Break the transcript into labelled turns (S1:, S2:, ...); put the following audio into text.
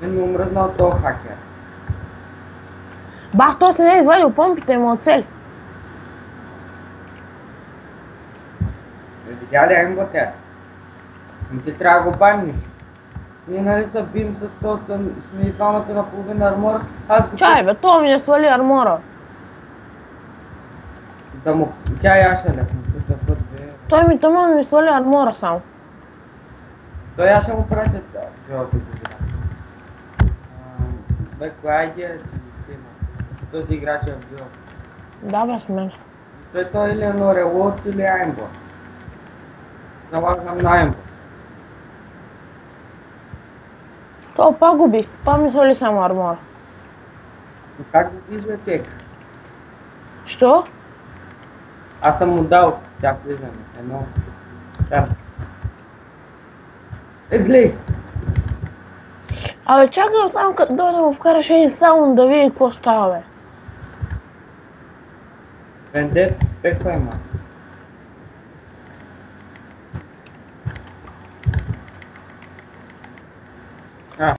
S1: Мен ми омръзнал този хакер.
S2: Бах, той се не е извадил помпите му от цели.
S1: Видя ли Ембо тя? Ти трябва да го баниш. Ние нали се бим с то, сме и двамата на половина армор, аз го...
S2: Чай бе, той ми не свали армора.
S1: Да му... Чай Аша лев, тук път бе.
S2: Той ми тъмън ми свали армора само.
S1: Той аз ще му пратя другата година. Бе, коя идея ти си има? Този играч е бил.
S2: Да бе, с мен.
S1: Той или е Норелот или Аймбо. Залагам на Аймбо.
S2: Той пак го бих, пак ми свали само армора.
S1: И как го вижда тек?
S2: Що?
S1: Аз съм му дал всяко влизане. Едно. Старт. Глей!
S2: Абе, чакай само като дойде му вкараш един саунд да види какво става бе.
S1: Вендет спеква има.